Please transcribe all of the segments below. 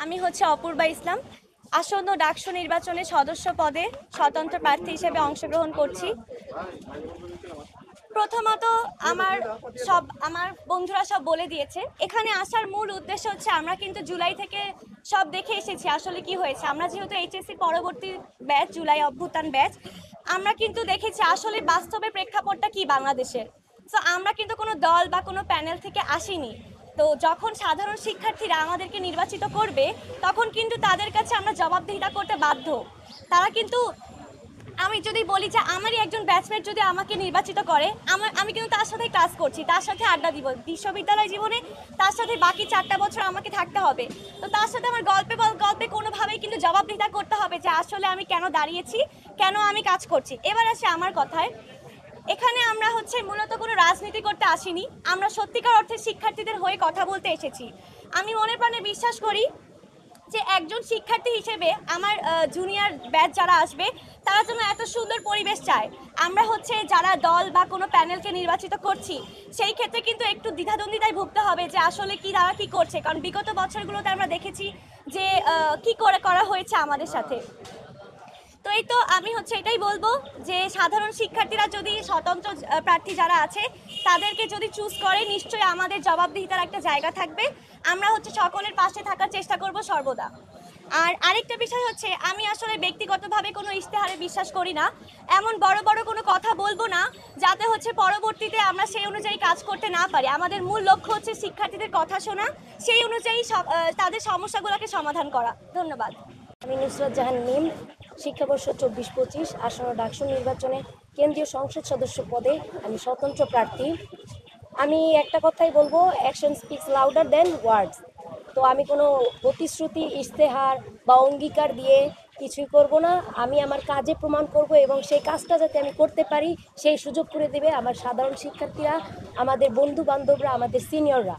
আমি হচ্ছে অপূর্বা ইসলাম। আসন্ন ডাকসু নির্বাচনে সদস্য পদে স্বতন্ত্র প্রার্থী হিসেবে অংশগ্রহণ করছি। প্রথমত আমার বন্ধুরা সব বলে দিয়েছে, এখানে আসার মূল উদ্দেশ্য হচ্ছে আমরা কিন্তু জুলাই থেকে সব দেখে এসেছি আসলে কি হয়েছে। আমরা যেহেতু এইচএসসি পরবর্তী ব্যাচ, জুলাই অভ্যুত্থান ব্যাচ, আমরা কিন্তু দেখেছি আসলে বাস্তবে প্রেক্ষাপটটা কি বাংলাদেশের। তো আমরা কিন্তু কোনো দল বা কোনো প্যানেল থেকে আসিনি। তো যখন সাধারণ শিক্ষার্থীরা আমাদেরকে নির্বাচিত করবে, তখন কিন্তু তাদের কাছে আমরা জবাবদিহিতা করতে বাধ্য। তারা কিন্তু, আমি যদি বলি যে আমারই একজন ব্যাচমেট যদি আমাকে নির্বাচিত করে, আমি কিন্তু তার সাথে ক্লাস করছি, তার সাথে আড্ডা দিব বিশ্ববিদ্যালয় জীবনে, তার সাথে বাকি 4টা বছর আমাকে থাকতে হবে। তো তার সাথে আমার গল্পে কোনোভাবেই কিন্তু জবাবদিহিতা করতে হবে যে আসলে আমি কেন দাঁড়িয়েছি, কেন আমি কাজ করছি। এবার আসে আমার কথায়, এখানে আমরা মূলত কোনো রাজনীতি করতে আসিনি, আমরা সত্যিকার অর্থে শিক্ষার্থীদের হয়ে কথা বলতে এসেছি। আমি মনে প্রাণে বিশ্বাস করি যে একজন শিক্ষার্থী হিসেবে আমার জুনিয়র ব্যাচ যারা আসবে, তারা যেন এত সুন্দর পরিবেশ চায়। আমরা যারা দল বা কোনো প্যানেলকে নির্বাচিত করছি, সেই ক্ষেত্রে কিন্তু একটু দ্বিধাদ্বন্দ্বিতায় ভুগতে হবে যে আসলে তারা কি করছে, কারণ বিগত বছরগুলোতে আমরা দেখেছি যে কি করা হয়েছে আমাদের সাথে। তো এই তো আমি এটাই বলবো যে সাধারণ শিক্ষার্থীরা যদি স্বতন্ত্র প্রার্থী যারা আছে তাদেরকে যদি চুজ করে, নিশ্চয়ই আমাদের জবাবদিহিতার একটা জায়গা থাকবে। আমরা সকলের পাশে থাকার চেষ্টা করব সর্বদা। আর আরেকটা বিষয় আমি আসলে ব্যক্তিগতভাবে কোনো ইশতেহারে বিশ্বাস করি না। এমন বড় বড় কোনো কথা বলবো না যাতে পরবর্তীতে আমরা সেই অনুযায়ী কাজ করতে না পারি। আমাদের মূল লক্ষ্য শিক্ষার্থীদের কথা শোনা, সেই অনুযায়ী তাদের সমস্যাগুলোকে সমাধান করা। ধন্যবাদ। আমি নুসরাত জাহান মিম, শিক্ষাবর্ষ 24-25 আসন্ন ডাকসু নির্বাচনে কেন্দ্রীয় সংসদ সদস্য পদে আমি স্বতন্ত্র প্রার্থী। আমি একটা কথাই বলবো, অ্যাকশন স্পিক্স লাউডার দেন ওয়ার্ডস। তো আমি কোনো প্রতিশ্রুতি, ইশতেহার বা অঙ্গীকার দিয়ে কিছুই করব না। আমি আমার কাজে প্রমাণ করব এবং সেই কাজটা যাতে আমি করতে পারি সেই সুযোগ করে দেবে আমার সাধারণ শিক্ষার্থীরা, আমাদের বন্ধু বান্ধবরা, আমাদের সিনিয়ররা।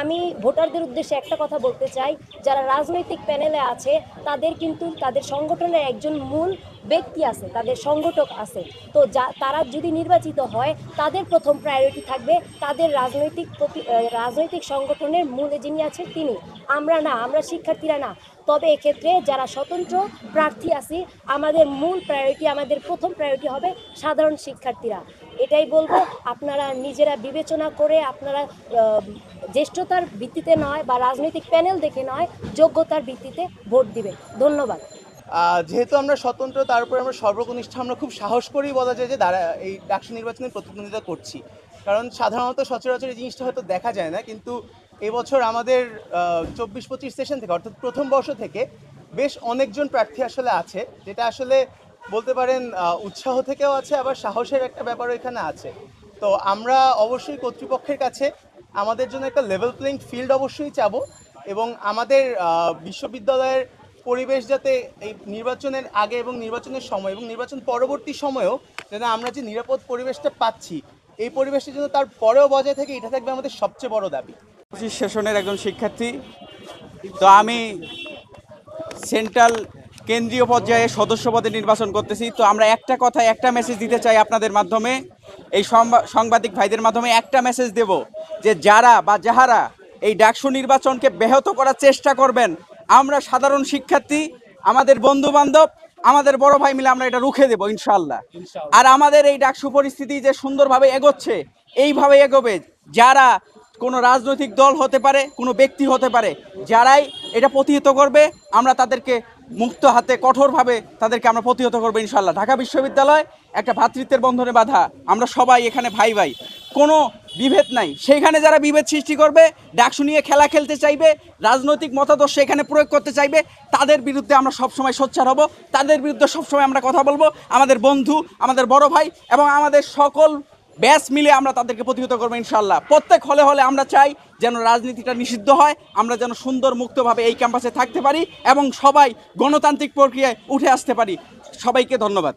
আমি ভোটারদের উদ্দেশ্যে একটা কথা বলতে চাই, যারা রাজনৈতিক প্যানেলে আছে তাদের কিন্তু তাদের সংগঠনের একজন মূল ব্যক্তি আছে, তাদের সংগঠক আছে। তো তারা যদি নির্বাচিত হয়, তাদের প্রথম প্রায়োরিটি থাকবে তাদের রাজনৈতিক সংগঠনের মূলে যিনি আছে তিনি। আমরা শিক্ষার্থীরা না। তবে এক্ষেত্রে যারা স্বতন্ত্র প্রার্থী আছি, আমাদের মূল প্রায়োরিটি, আমাদের প্রথম প্রায়োরিটি হবে সাধারণ শিক্ষার্থীরা। এটাই বলবো, আপনারা নিজেরা বিবেচনা করে, আপনারা জ্যেষ্ঠতার ভিত্তিতে নয় বা রাজনৈতিক প্যানেল দেখে নয়, যোগ্যতার ভিত্তিতে ভোট দিবেন। ধন্যবাদ। যেহেতু আমরা স্বতন্ত্র, তার উপরে আমরা সর্বকনিষ্ঠ, আমরা খুব সাহস করেই বলা যায় যে এই ডাকসু নির্বাচনে প্রতিদ্বন্দ্বিতা করছি। কারণ সাধারণত সচরাচর এই জিনিসটা হয়তো দেখা যায় না, কিন্তু এবছর আমাদের 24-25 সেশন থেকে, অর্থাৎ প্রথম বর্ষ থেকে বেশ অনেকজন প্রার্থী আসলে আছে, যেটা আসলে বলতে পারেন উৎসাহ থেকেও আছে, আবার সাহসের একটা ব্যাপারও এখানে আছে। তো আমরা অবশ্যই কর্তৃপক্ষের কাছে আমাদের জন্য একটা লেভেল প্লেইং ফিল্ড অবশ্যই চাবো, এবং আমাদের বিশ্ববিদ্যালয়ের পরিবেশ যাতে এই নির্বাচনের আগে এবং নির্বাচনের সময় এবং নির্বাচন পরবর্তী সময়েও যেন আমরা যে নিরাপদ পরিবেশটা পাচ্ছি, এই পরিবেশটা যেন তার পরেও বজায় থাকে, এটা থাকবে আমাদের সবচেয়ে বড় দাবি। 25 সেশনের একজন শিক্ষার্থী। তো আমি সেন্ট্রাল কেন্দ্রীয় পর্যায়ে সদস্য পদে নির্বাচন করতেছি। তো আমরা একটা মেসেজ দিতে চাই আপনাদের মাধ্যমে, এই সাংবাদিক ভাইদের মাধ্যমে একটা মেসেজ দেব যে যাহারা এই ডাকসু নির্বাচনকে ব্যাহত করার চেষ্টা করবেন, আমরা সাধারণ শিক্ষার্থী, আমাদের বন্ধু বান্ধব, আমাদের বড় ভাই মিলে আমরা এটা রুখে দেব ইনশাআল্লাহ। আর আমাদের এই ডাকসু পরিস্থিতি যে সুন্দরভাবে এগোচ্ছে, এইভাবে এগোবে। যারা কোনো রাজনৈতিক দল হতে পারে, কোনো ব্যক্তি হতে পারে, যারাই এটা প্রতিহত করবে, আমরা তাদেরকে মুক্ত হাতে কঠোরভাবে তাদেরকে আমরা প্রতিহত করবো ইনশাআল্লাহ। ঢাকা বিশ্ববিদ্যালয় একটা ভ্রাতৃত্বের বন্ধনে বাঁধা, আমরা সবাই এখানে ভাই ভাই, কোনো বিভেদ নাই। সেইখানে যারা বিভেদ সৃষ্টি করবে, ডাকসু নিয়ে খেলা খেলতে চাইবে, রাজনৈতিক মতাদর্শ এখানে প্রয়োগ করতে চাইবে, তাদের বিরুদ্ধে আমরা সবসময় সোচ্চার হব, তাদের বিরুদ্ধে সবসময় আমরা কথা বলবো। আমাদের বন্ধু, আমাদের বড় ভাই এবং আমাদের সকল ব্যাচ মিলে আমরা তাদেরকে প্রতিহত করবো ইনশাআল্লাহ। প্রত্যেক হলে আমরা চাই যেন রাজনীতিটা নিষিদ্ধ হয়, আমরা যেন সুন্দর মুক্তভাবে এই ক্যাম্পাসে থাকতে পারি এবং সবাই গণতান্ত্রিক প্রক্রিয়ায় উঠে আসতে পারি। সবাইকে ধন্যবাদ।